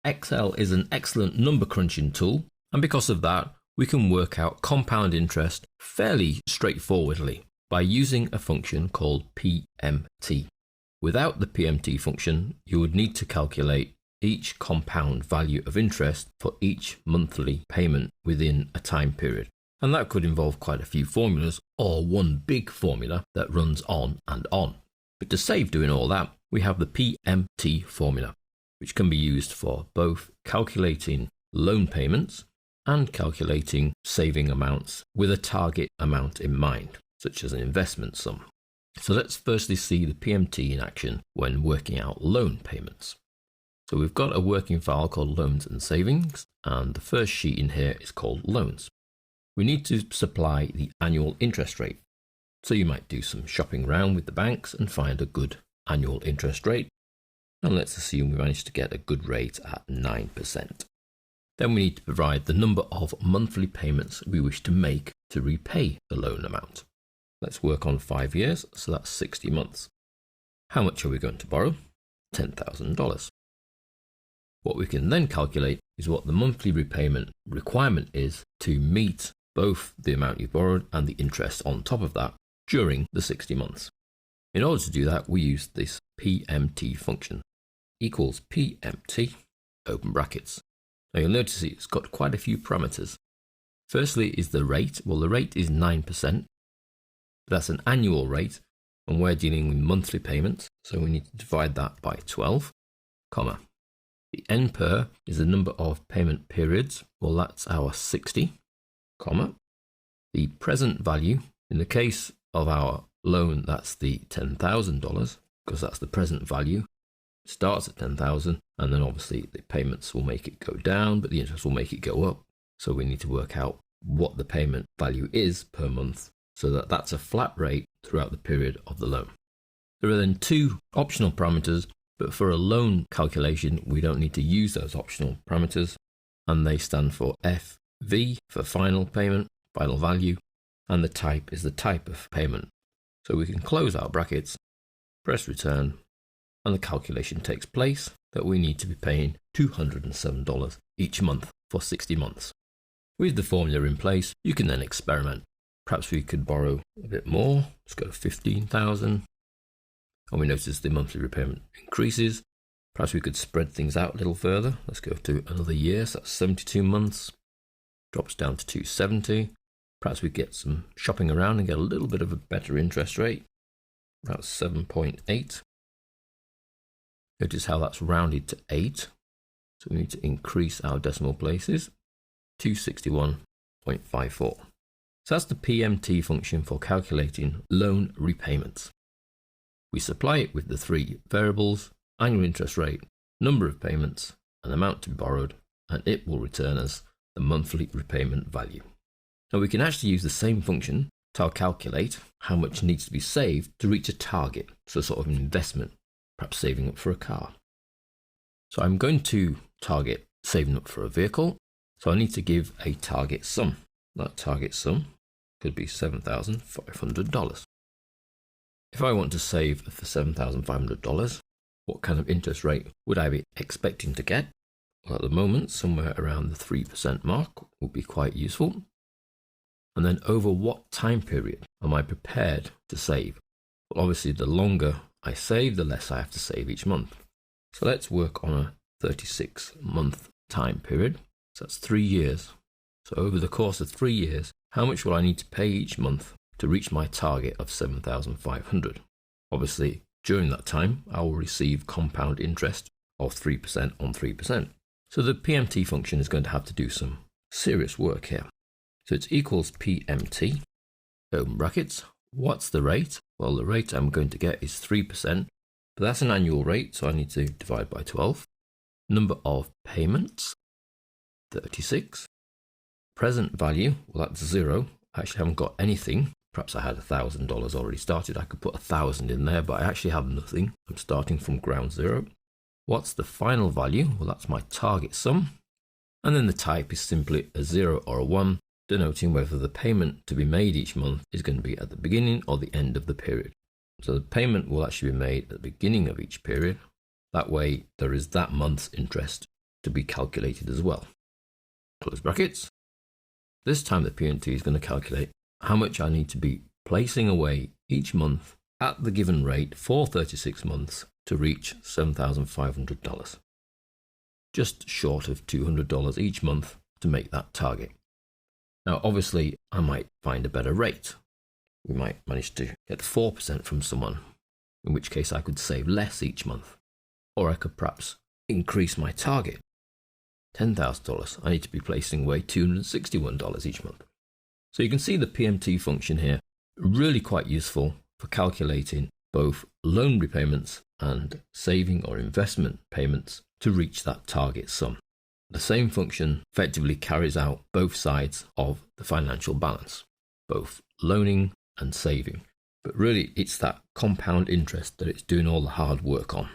Excel is an excellent number crunching tool, and because of that, we can work out compound interest fairly straightforwardly by using a function called PMT. Without the PMT function, you would need to calculate each compound value of interest for each monthly payment within a time period. And that could involve quite a few formulas or one big formula that runs on and on. But to save doing all that, we have the PMT formula, which can be used for both calculating loan payments and calculating saving amounts with a target amount in mind, such as an investment sum. So let's firstly see the PMT in action when working out loan payments. So we've got a working file called Loans and Savings, and the first sheet in here is called Loans. We need to supply the annual interest rate. So you might do some shopping around with the banks and find a good annual interest rate. And let's assume we managed to get a good rate at 9%. Then we need to provide the number of monthly payments we wish to make to repay the loan amount. Let's work on 5 years, so that's 60 months. How much are we going to borrow? $10,000. What we can then calculate is what the monthly repayment requirement is to meet both the amount you borrowed and the interest on top of that during the 60 months. In order to do that, we use this PMT function, equals PMT, open brackets. Now you'll notice it's got quite a few parameters. Firstly is the rate. Well, the rate is 9%. That's an annual rate, and we're dealing with monthly payments, so we need to divide that by 12, comma. The N per is the number of payment periods. Well, that's our 60, comma. The present value, in the case of our loan, that's the $10,000, because that's the present value. It starts at 10,000, and then obviously the payments will make it go down, but the interest will make it go up. So we need to work out what the payment value is per month, so that that's a flat rate throughout the period of the loan. There are then two optional parameters, but for a loan calculation, we don't need to use those optional parameters, and they stand for FV for final payment, final value, and the type is the type of payment. So we can close our brackets, press return, and the calculation takes place that we need to be paying $207 each month for 60 months. With the formula in place, you can then experiment. Perhaps we could borrow a bit more. Let's go to 15,000. And we notice the monthly repayment increases. Perhaps we could spread things out a little further. Let's go to another year, so that's 72 months. Drops down to 270. Perhaps we get some shopping around and get a little bit of a better interest rate. About 7.8. Notice how that's rounded to 8. So we need to increase our decimal places. 261.54. So that's the PMT function for calculating loan repayments. We supply it with the three variables, annual interest rate, number of payments, and amount to be borrowed, and it will return us the monthly repayment value. Now we can actually use the same function to calculate how much needs to be saved to reach a target, so sort of an investment, perhaps saving up for a car. So I'm going to target saving up for a vehicle, so I need to give a target sum. That target sum could be $7,500. If I want to save for $7,500, what kind of interest rate would I be expecting to get? Well, at the moment, somewhere around the 3% mark would be quite useful. And then over what time period am I prepared to save? Well, obviously, the longer I save, the less I have to save each month. So let's work on a 36-month time period. So that's 3 years. So over the course of 3 years, how much will I need to pay each month to reach my target of $7,500? Obviously, during that time, I will receive compound interest of 3% on 3%. So the PMT function is going to have to do some serious work here. So it's equals PMT, open brackets. What's the rate? Well, the rate I'm going to get is 3%, but that's an annual rate, so I need to divide by 12. Number of payments, 36. Present value, well, that's 0. I actually haven't got anything. Perhaps I had $1,000 already started. I could put 1,000 in there, but I actually have nothing. I'm starting from ground zero. What's the final value? Well, that's my target sum. And then the type is simply a 0 or a 1, denoting whether the payment to be made each month is going to be at the beginning or the end of the period. So the payment will actually be made at the beginning of each period. That way, there is that month's interest to be calculated as well. Close brackets. This time the PMT is going to calculate how much I need to be placing away each month at the given rate for 36 months to reach $7,500. Just short of $200 each month to make that target. Now, obviously, I might find a better rate. We might manage to get 4% from someone, in which case I could save less each month. Or I could perhaps increase my target. $10,000, I need to be placing away $261 each month. So you can see the PMT function here, really quite useful for calculating both loan repayments and saving or investment payments to reach that target sum. The same function effectively carries out both sides of the financial balance, both loaning and saving. But really, it's that compound interest that it's doing all the hard work on.